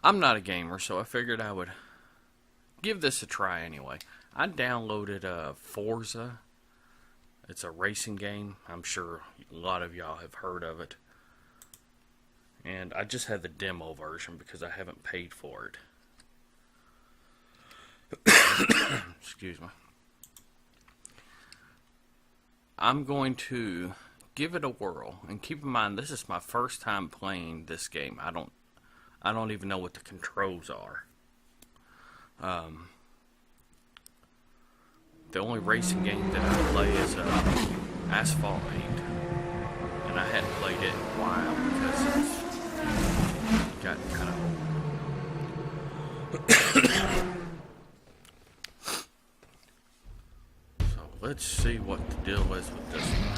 I'm not a gamer, so I figured I would give this a try anyway. I downloaded Forza. It's a racing game. I'm sure a lot of y'all have heard of it. And I just had the demo version because I haven't paid for it. Excuse me. I'm going to give it a whirl, and keep in mind this is my first time playing this game. I don't even know what the controls are. The only racing game that I play is Asphalt 8, and I hadn't played it in a while because it's gotten kind of. So let's see what the deal is with this one.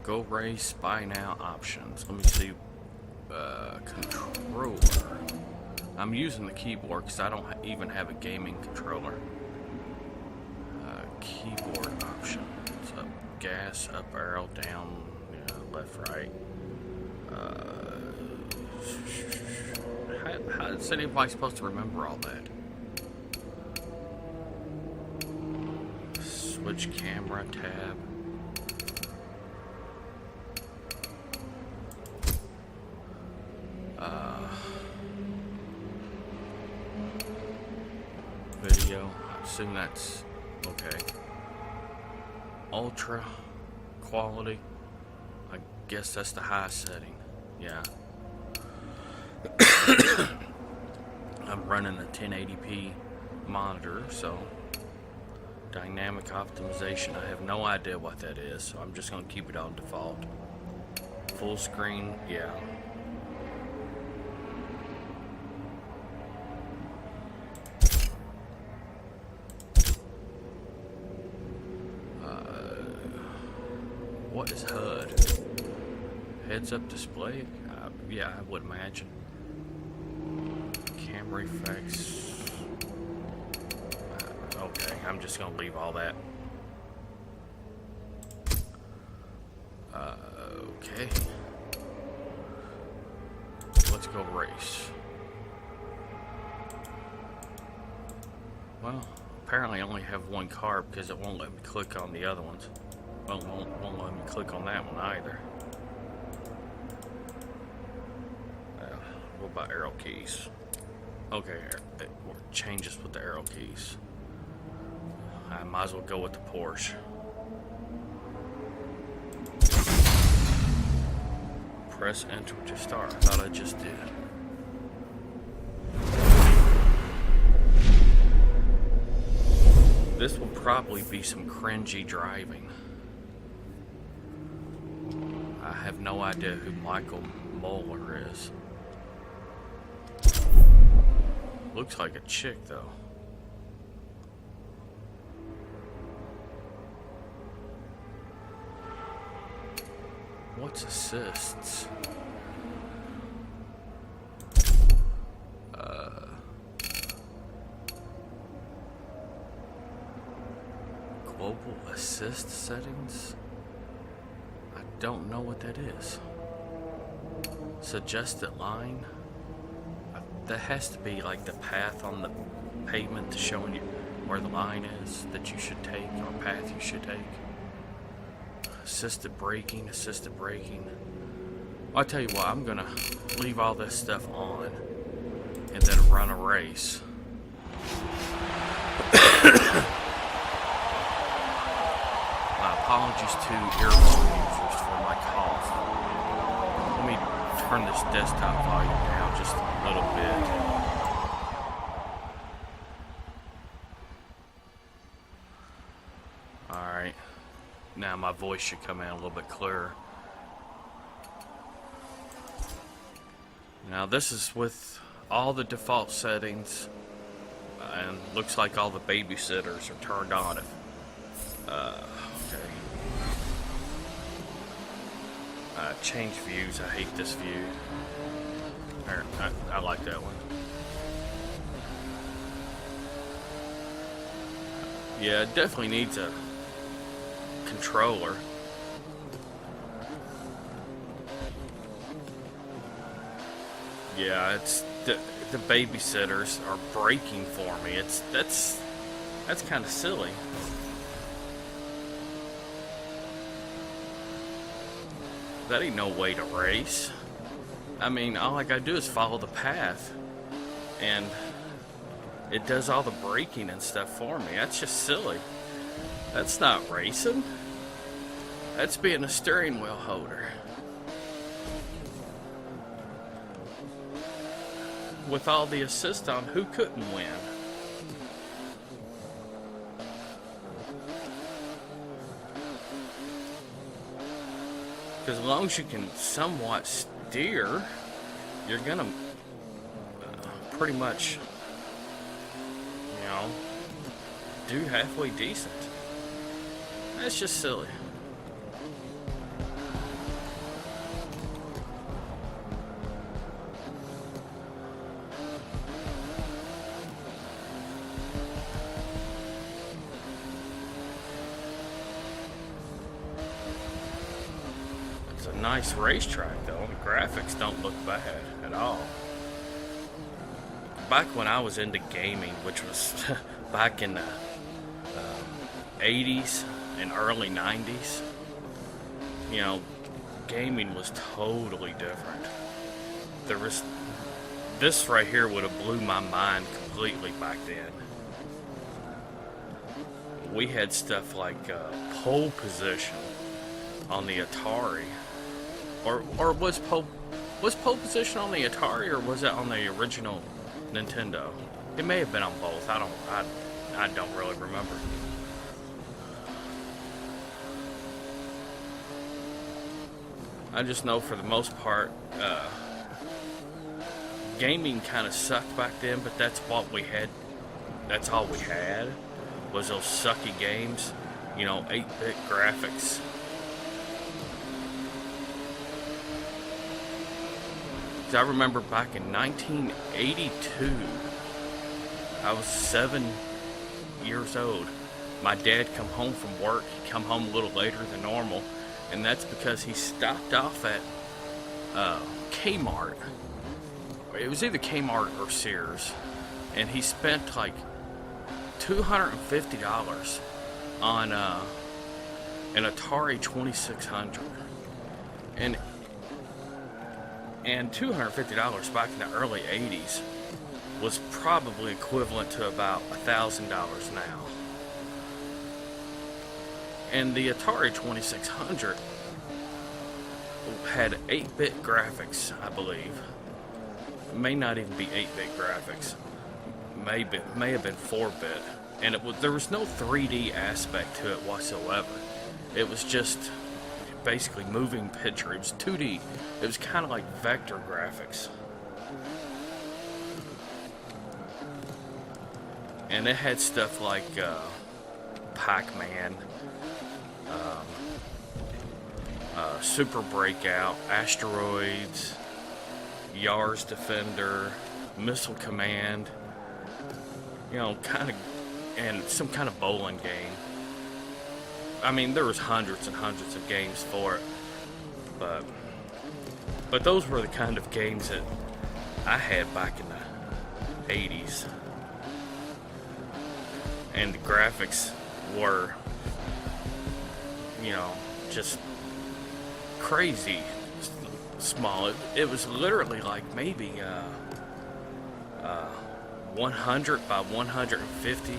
Go race, buy now, options. Let me see. Controller. I'm using the keyboard because I don't even have a gaming controller. Keyboard options. Up, gas, up arrow, down, left, right. How is anybody supposed to remember all that? Switch camera, tab. Video, I assume that's okay. Ultra quality, I guess that's the highest setting. Yeah. I'm running a 1080p monitor, so dynamic optimization, I have no idea what that is, so I'm just going to keep it on default. Full screen, yeah. What is HUD? Heads-up display? Yeah, I would imagine. Camera effects. Okay, I'm just gonna leave all that. Okay. Let's go race. Well, apparently I only have one car because it won't let me click on the other ones. Well, won't let me click on that one either. What about arrow keys? Okay, it changes with the arrow keys. I might as well go with the Porsche. Press enter to start. I thought I just did. This will probably be some cringy driving. I have no idea who Michael Moeller is. Looks like a chick, though. What's assists? Global assist settings? I don't know what that is. Suggested line? That has to be like the path on the pavement showing you where the line is that you should take, or path you should take. Assisted braking. I'll tell you what, I'm gonna leave all this stuff on and then run a race. My apologies to earphone users for my cough. Let me turn this desktop volume down just a little bit. Alright. Now my voice should come out a little bit clearer. Now this is with all the default settings, and looks like all the babysitters are turned on. Okay. Change views. I hate this view. I like that one. Yeah, it definitely needs a controller. Yeah, it's the babysitters are breaking for me. That's kind of silly. That ain't no way to race. I mean, all I gotta do is follow the path, and it does all the braking and stuff for me. That's just silly. That's not racing. That's being a steering wheel holder. With all the assist on, who couldn't win? Because as long as you can somewhat steer, you're gonna pretty much, you know, do halfway decent. That's just silly. It's a nice racetrack though. The graphics don't look bad at all. Back when I was into gaming, which was back in the 80s and early 90s, you know, gaming was totally different. There was this right here would have blew my mind completely back then. We had stuff like pole position on the Atari, or was pole position on the Atari, or was it on the original Nintendo? It may have been on both. I don't really remember. I just know for the most part, gaming kind of sucked back then, but that's what we had. That's all we had was those sucky games, you know, 8-bit graphics. I remember back in 1982, I was 7 years old. My dad come home from work. He come home a little later than normal, and that's because he stopped off at Kmart. It was either Kmart or Sears, and he spent like $250 on an Atari 2600, and $250 back in the early 80s was probably equivalent to about $1,000 now. And the Atari 2600 had 8-bit graphics, I believe. It may not even be 8-bit graphics. May have been 4-bit. And there was no 3D aspect to it whatsoever. It was just basically moving picture. It was 2D. It was kind of like vector graphics. And it had stuff like Pac-Man, Super Breakout, Asteroids, Yars Defender, Missile Command, you know, and some kind of bowling game. I mean, there was hundreds and hundreds of games for it, but those were the kind of games that I had back in the 80s. And the graphics were, you know, just crazy small. It was literally like maybe 100 by 150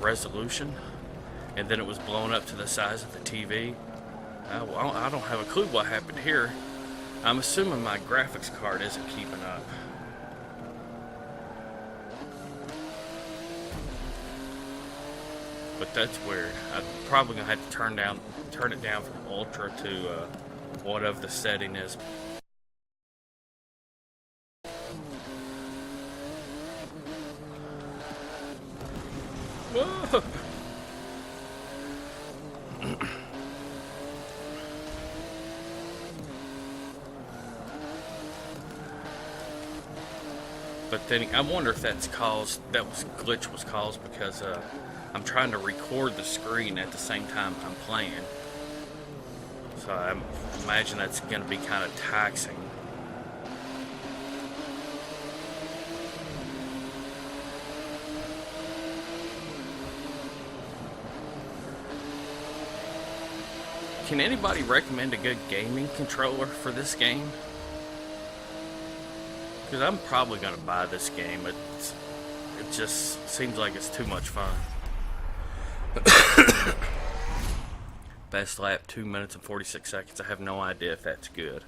resolution, and then it was blown up to the size of the TV. I don't have a clue what happened here. I'm assuming my graphics card isn't keeping up. But that's weird. I'm probably gonna have to turn it down from ultra to whatever the setting is. Whoa. But then I wonder if that glitch was caused because I'm trying to record the screen at the same time I'm playing. So I imagine that's going to be kind of taxing. Can anybody recommend a good gaming controller for this game? Because I'm probably going to buy this game. It just seems like it's too much fun. Best lap 2 minutes and 46 seconds. I have no idea if that's good.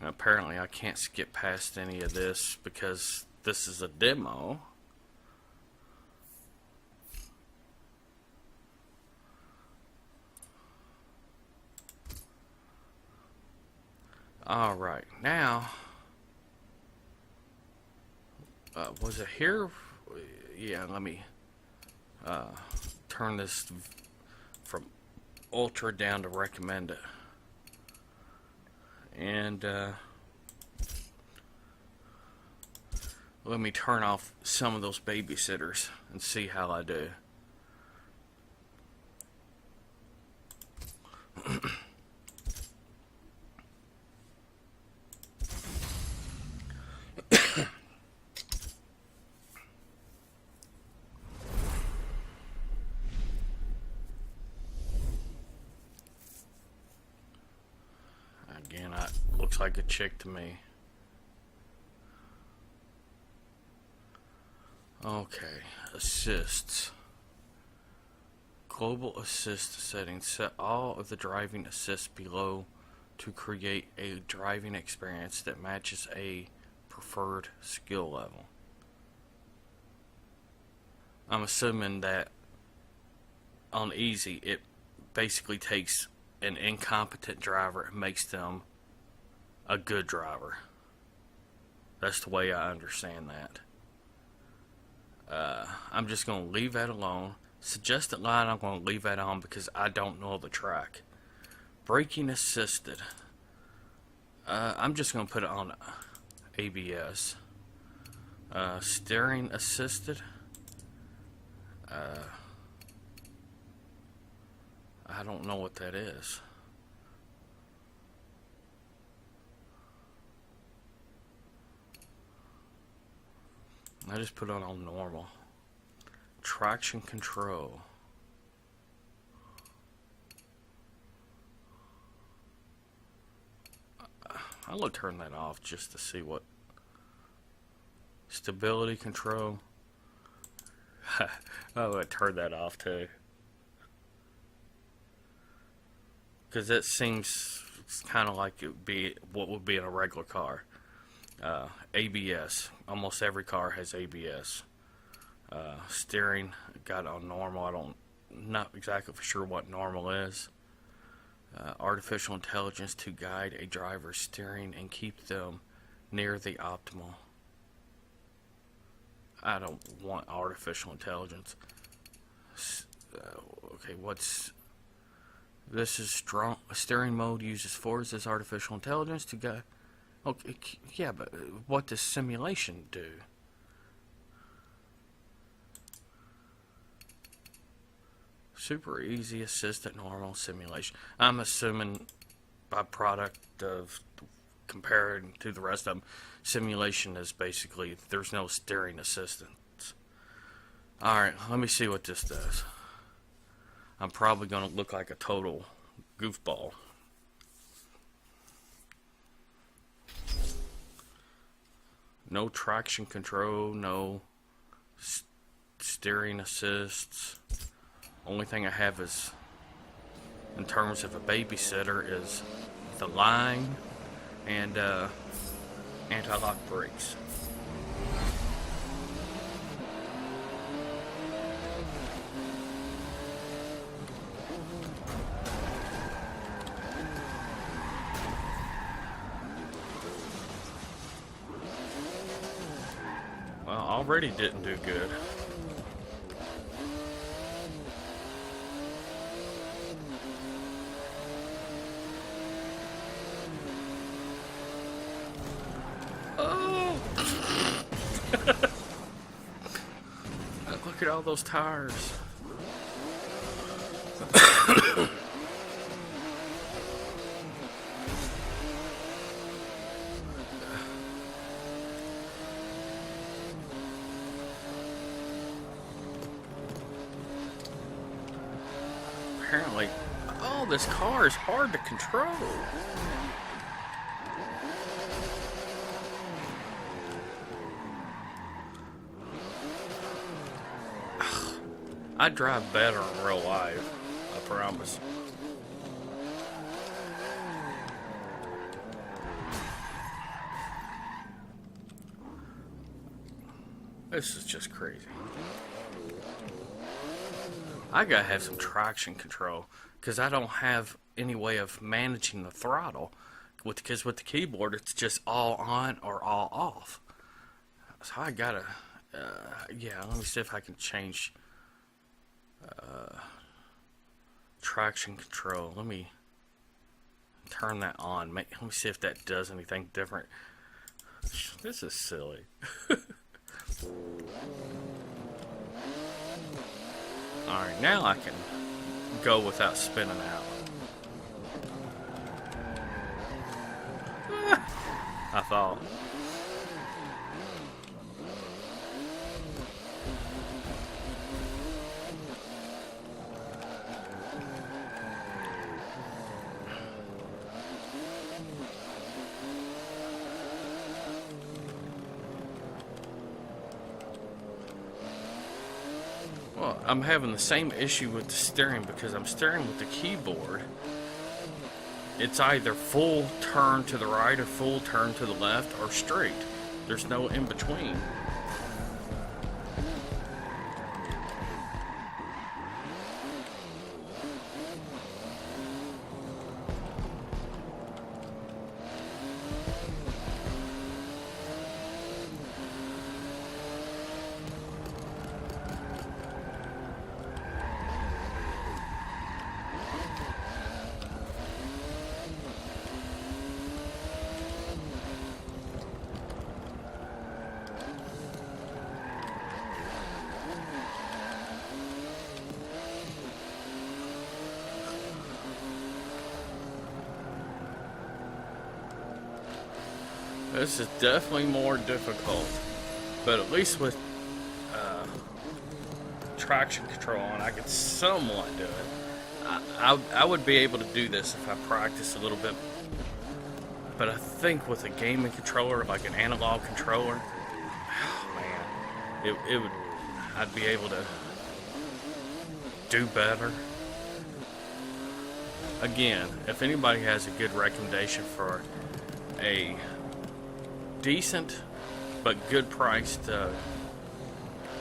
And apparently I can't skip past any of this because this is a demo. Alright, now, was it here? Yeah, let me turn this from ultra down to recommended. And let me turn off some of those babysitters and see how I do. Again, looks like a chick to me. Okay, assists. Global assist settings. Set all of the driving assists below to create a driving experience that matches a preferred skill level. I'm assuming that on easy, it basically takes an incompetent driver and makes them a good driver. That's the way I understand that. I'm just going to leave that alone. Suggested line, I'm going to leave that on because I don't know the track. Braking assisted. I'm just going to put it on ABS. Steering assisted. I don't know what that is. I just put it on normal. Traction control. I'm going to turn that off just to see what. Stability control. I'm going to turn that off too. Because it seems kind of like it would be what would be in a regular car. ABS. Almost every car has ABS. Steering, got it on normal. Not exactly for sure what normal is. Artificial intelligence to guide a driver's steering and keep them near the optimal. I don't want artificial intelligence. Okay, this is strong. Steering mode uses Forza's artificial intelligence to guide. Okay, yeah, but what does simulation do? Super easy, assistant, normal, simulation. I'm assuming by product of comparing to the rest of them, simulation is basically there's no steering assistance. Alright, let me see what this does. I'm probably going to look like a total goofball. No traction control, no steering assists. Only thing I have is, in terms of a babysitter, is the line and anti-lock brakes. Well, already didn't do good. Look at all those tires. Apparently, oh, this car is hard to control. I drive better in real life, I promise. This is just crazy. I gotta have some traction control because I don't have any way of managing the throttle. Because with the keyboard, it's just all on or all off. So I gotta, yeah, let me see if I can change traction control. Let me turn that on. Let me see if that does anything different. This is silly. Alright, now I can go without spinning out. I thought. Well, I'm having the same issue with the steering because I'm steering with the keyboard. It's either full turn to the right or full turn to the left or straight. There's no in between. This is definitely more difficult, but at least with traction control on, I could somewhat do it. I would be able to do this if I practice a little bit, but I think with a gaming controller, like an analog controller, oh man, it would, I'd be able to do better. Again, if anybody has a good recommendation for a decent but good priced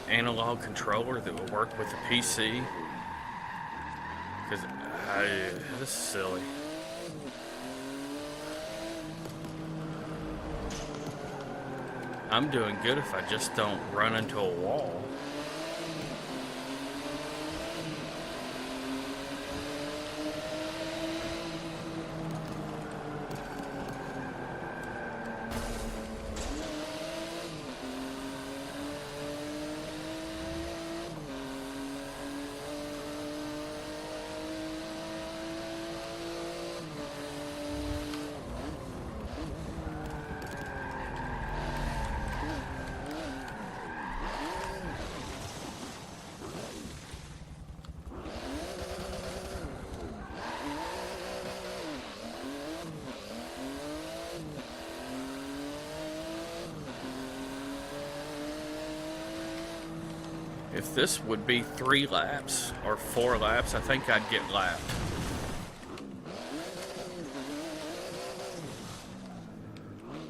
analog controller that will work with the PC, because this is silly. I'm doing good if I just don't run into a wall. If this would be 3 laps or 4 laps, I think I'd get lapped.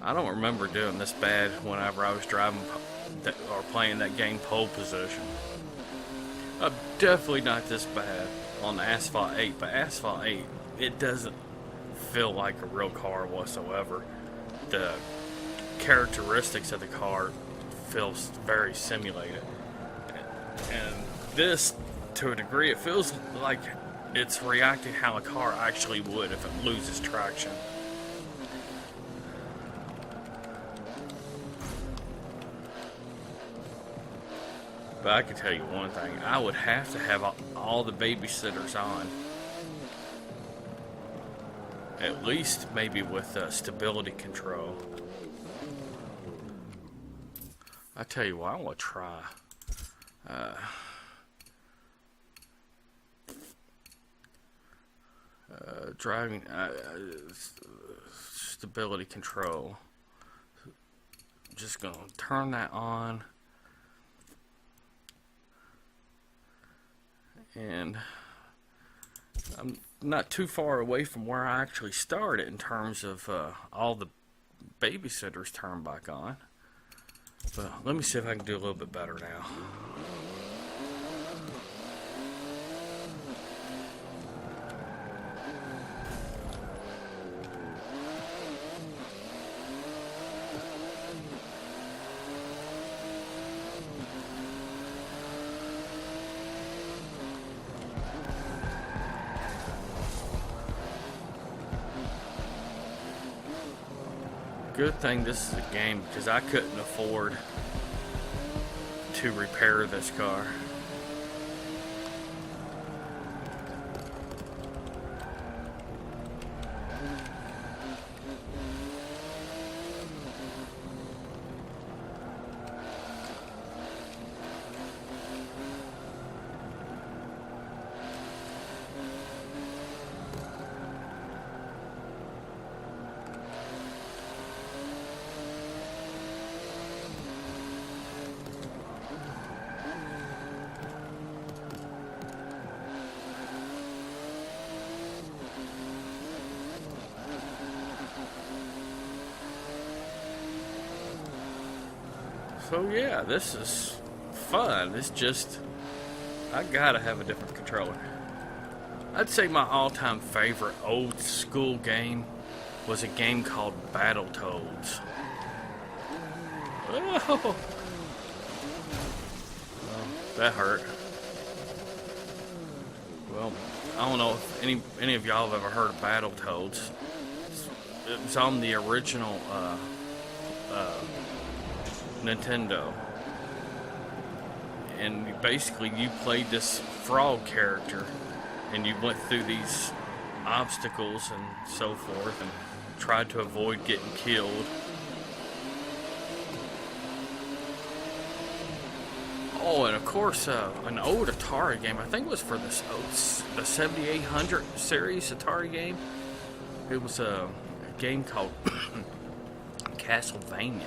I don't remember doing this bad whenever I was driving or playing that game pole position. Definitely not this bad on the Asphalt 8, but Asphalt 8, it doesn't feel like a real car whatsoever. The characteristics of the car feels very simulated. And this, to a degree, it feels like it's reacting how a car actually would if it loses traction. But I can tell you one thing, I would have to have all the babysitters on. At least maybe with stability control. I tell you what, I want to try driving stability control. I'm just gonna turn that on, and I'm not too far away from where I actually started in terms of all the babysitters turned back on. But let me see if I can do a little bit better now. Good thing this is a game, because I couldn't afford to repair this car. So yeah, this is fun. It's just, I gotta have a different controller. I'd say my all-time favorite old school game was a game called Battletoads. Oh, well, that hurt. Well, I don't know if any of y'all have ever heard of Battletoads. It was on the original Nintendo, and basically you played this frog character, and you went through these obstacles and so forth, and tried to avoid getting killed. Oh, and of course, an old Atari game. I think it was for the 7800 series Atari game. It was a game called Castlevania.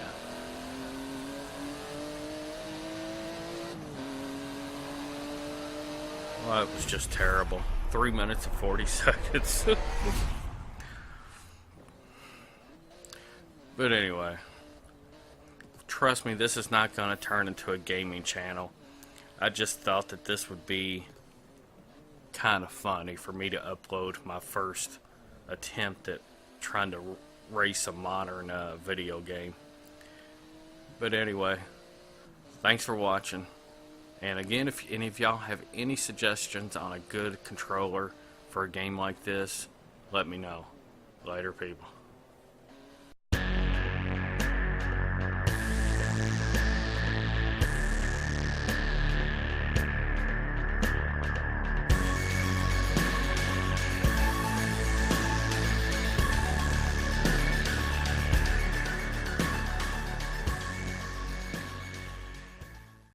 Well, it was just terrible. 3 minutes and 40 seconds. But anyway, trust me, this is not going to turn into a gaming channel. I just thought that this would be kind of funny for me to upload my first attempt at trying to race a modern video game. But anyway, thanks for watching. And again, if any of y'all have any suggestions on a good controller for a game like this, let me know. Later, people.